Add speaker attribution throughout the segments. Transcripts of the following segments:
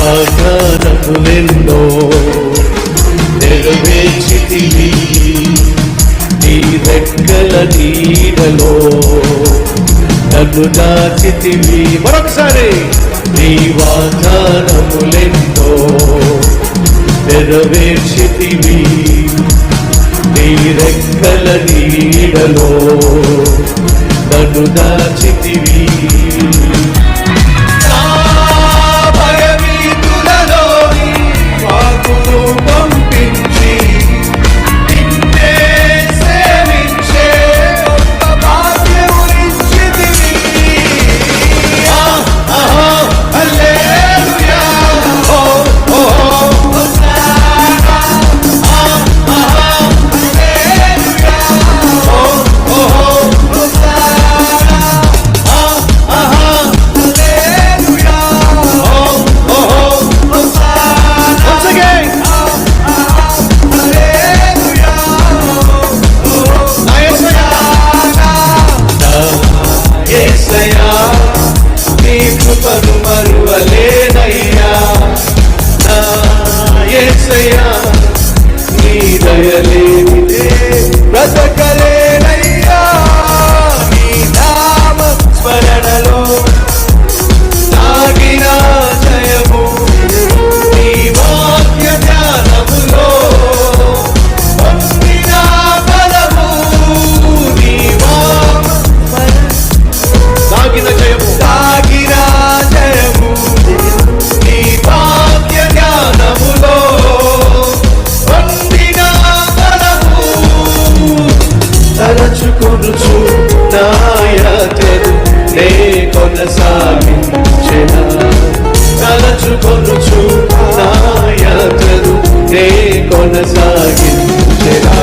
Speaker 1: వాగ్దానములెన్నో నెరవేర్చితివి, నీ రెక్కల నీడలో నన్ను దాచితివి. మరొకసారి, నీ వాగ్దానములెన్నో నెరవేర్చితివి, నీ రెక్కల నీడలో నన్ను దాచితివి. తలచుకొనుచు నా యాత్రను నే కొనసాగించెదా.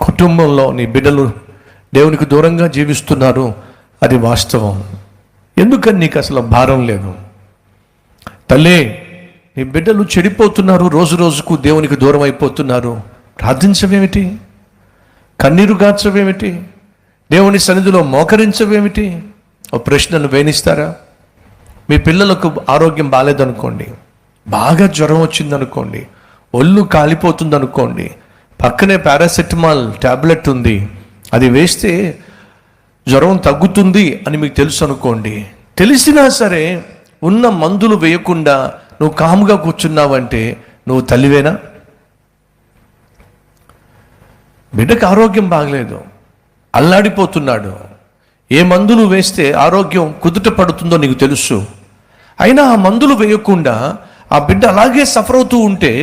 Speaker 1: కుటుంబంలో నీ బిడ్డలు దేవునికి దూరంగా జీవిస్తున్నారు, అది వాస్తవం. ఎందుకని నీకు అసలు భారం లేదు? తల్లి, నీ బిడ్డలు చెడిపోతున్నారు, రోజు రోజుకు దేవునికి దూరం అయిపోతున్నారు. ప్రార్థించవేమిటి? కన్నీరు గార్చవేమిటి? దేవుని సన్నిధిలో మోకరించవేమిటి? ఓ ప్రశ్నను వేనిస్తారా? మీ పిల్లలకు ఆరోగ్యం బాగాలేదనుకోండి, బాగా జ్వరం వచ్చిందనుకోండి, ఒళ్ళు కాలిపోతుందనుకోండి, పక్కనే పారాసెటమాల్ ట్యాబ్లెట్ ఉంది, అది వేస్తే జ్వరం తగ్గుతుంది అని మీకు తెలుసు అనుకోండి. తెలిసినా సరే ఉన్న మందులు వేయకుండా నువ్వు కాముగా కూర్చున్నావంటే నువ్వు తల్లివేనా? బిడ్డకు ఆరోగ్యం బాగలేదు, అల్లాడిపోతున్నాడు, ఏ మందులు వేస్తే ఆరోగ్యం కుదుట పడుతుందో నీకు తెలుసు. అయినా ఆ మందులు వేయకుండా ఆ బిడ్డ అలాగే సఫర్ అవుతూ ఉంటే,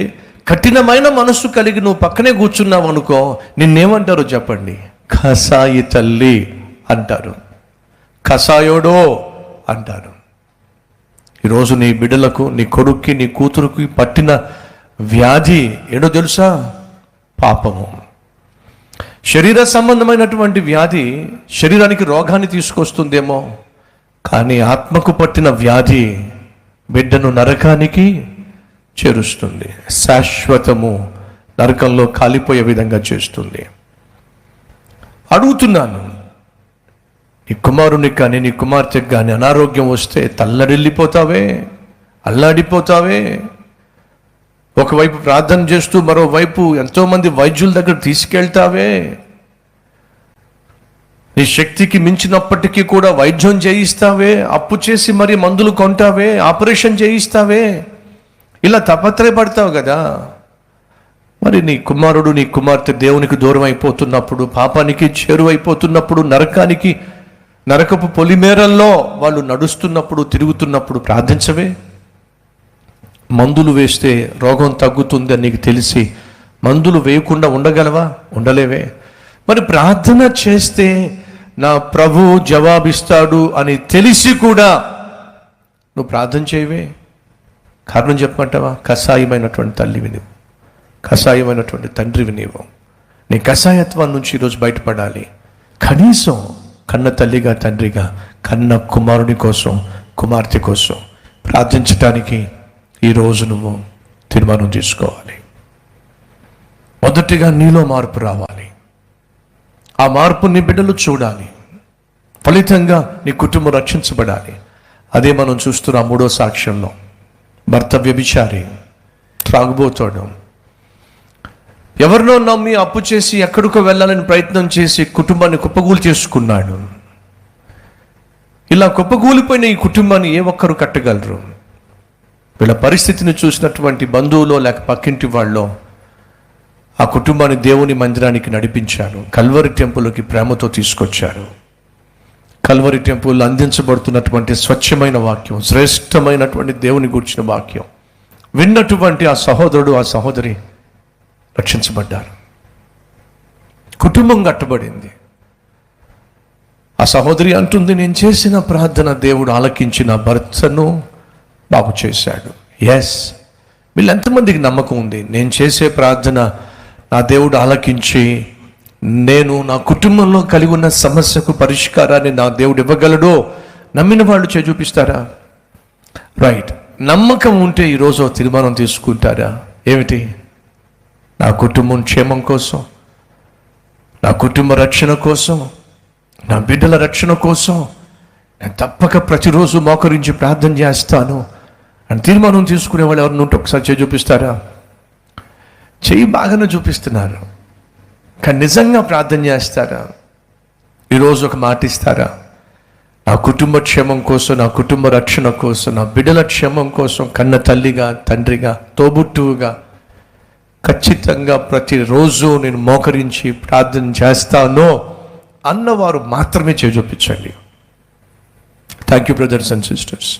Speaker 1: కఠినమైన మనస్సు కలిగి నువ్వు పక్కనే కూర్చున్నావు అనుకో, నిన్నేమంటారో చెప్పండి? కసాయి తల్లి అంటారు, కసాయోడో అంటారు. ఈరోజు నీ బిడ్డలకు, నీ కొడుక్కి, నీ కూతురుకి పట్టిన వ్యాధి ఏంటో తెలుసా? పాపము. శరీర సంబంధమైనటువంటి వ్యాధి శరీరానికి రోగాన్ని తీసుకొస్తుందేమో, కానీ ఆత్మకు పట్టిన వ్యాధి బిడ్డను నరకానికి చేరుస్తుంది, శాశ్వతము నరకంలో కాలిపోయే విధంగా చేస్తుంది. అడుగుతున్నాను, నీ కుమారునికి కానీ నీ కుమార్తెకి కానీ అనారోగ్యం వస్తే తల్లడిల్లిపోతావే, అల్లాడిపోతావే. ఒకవైపు ప్రార్థన చేస్తూ మరోవైపు ఎంతోమంది వైద్యుల దగ్గర తీసుకెళ్తావే. నీ శక్తికి మించినప్పటికీ కూడా వైద్యం చేయిస్తావే, అప్పు చేసి మరి మందులు కొంటావే, ఆపరేషన్ చేయిస్తావే, ఇలా తపత్రయపడతావు కదా. మరి నీ కుమారుడు నీ కుమార్తె దేవునికి దూరం అయిపోతున్నప్పుడు, పాపానికి చేరువైపోతున్నప్పుడు, నరకపు పొలిమేరల్లో వాళ్ళు నడుస్తున్నప్పుడు, తిరుగుతున్నప్పుడు ప్రార్థించవే? మందులు వేస్తే రోగం తగ్గుతుంది అని నీకు తెలిసి మందులు వేయకుండా ఉండగలవా? ఉండలేవే. మరి ప్రార్థన చేస్తే నా ప్రభు జవాబిస్తాడు అని తెలిసి కూడా నువ్వు ప్రార్థన చేయవే? కారణం చెప్పమంటావా? కషాయమైనటువంటి తల్లివి నీవు, కషాయమైనటువంటి తండ్రివి నీవు. నీ కషాయత్వం నుంచి ఈరోజు బయటపడాలి. కనీసం కన్న తల్లిగా, తండ్రిగా, కన్న కుమారుని కోసం, కుమార్తె కోసం ప్రార్థించటానికి ఈరోజు నువ్వు తీర్మానం తీసుకోవాలి. మొదటిగా నీలో మార్పు రావాలి. ఆ మార్పు నీ బిడ్డలు చూడాలి. ఫలితంగా నీ కుటుంబం రక్షించబడాలి. అదే మనం చూస్తున్న 3వ సాక్ష్యంలో భర్త వ్యభిచారి, త్రాగుబోతాడు, ఎవరినో నమ్మి అప్పు చేసి ఎక్కడికో వెళ్ళాలని ప్రయత్నం చేసి కుటుంబాన్ని కుప్పగూలు చేసుకున్నాడు. ఇలా కుప్పగూలిపోయిన ఈ కుటుంబాన్ని ఏ ఒక్కరు కట్టగలరు? వీళ్ళ పరిస్థితిని చూసినటువంటి బంధువులో లేక పక్కింటి వాళ్ళో ఆ కుటుంబాన్ని దేవుని మందిరానికి నడిపించారు. కల్వరి టెంపుల్కి ప్రేమతో తీసుకొచ్చారు. కల్వరి టెంపుల్ అందించబడుతున్నటువంటి స్వచ్ఛమైన వాక్యం, శ్రేష్టమైనటువంటి దేవుని గూర్చిన వాక్యం విన్నటువంటి ఆ సహోదరుడు, ఆ సహోదరి రక్షించబడ్డారు. కుటుంబం కట్టబడింది. ఆ సహోదరి అంటుంది, నేను చేసిన ప్రార్థన దేవుడు ఆలకించిన భర్తను బాగు చేశాడు. ఎస్, వీళ్ళెంతమందికి నమ్మకం ఉంది? నేను చేసే ప్రార్థన నా దేవుడు ఆలకించి నేను నా కుటుంబంలో కలిగి ఉన్న సమస్యకు పరిష్కారాన్ని నా దేవుడు ఇవ్వగలడో నమ్మిన వాళ్ళు చూపిస్తారా? రైట్. నమ్మకం ఉంటే ఈరోజు తీర్మానం తీసుకుంటారా? ఏమిటి? నా కుటుంబం క్షేమం కోసం, నా కుటుంబ రక్షణ కోసం, నా బిడ్డల రక్షణ కోసం నేను తప్పక ప్రతిరోజు మోకరించి ప్రార్థన చేస్తాను అని తీర్మానం తీసుకునే వాళ్ళు ఎవరిని ఉంటే ఒకసారి చూపిస్తారా? చెయ్యి బాగానే చూపిస్తున్నారు, కానీ నిజంగా ప్రార్థన చేస్తారా? ఈరోజు ఒక మాట ఇస్తారా? నా కుటుంబ క్షేమం కోసం, నా కుటుంబ రక్షణ కోసం, నా బిడ్డల క్షేమం కోసం కన్న తల్లిగా, తండ్రిగా, తోబుట్టువుగా ఖచ్చితంగా ప్రతిరోజు నేను మోకరించి ప్రార్థన చేస్తాను అన్నవారు మాత్రమే చూపించండి. Thank you brothers and sisters.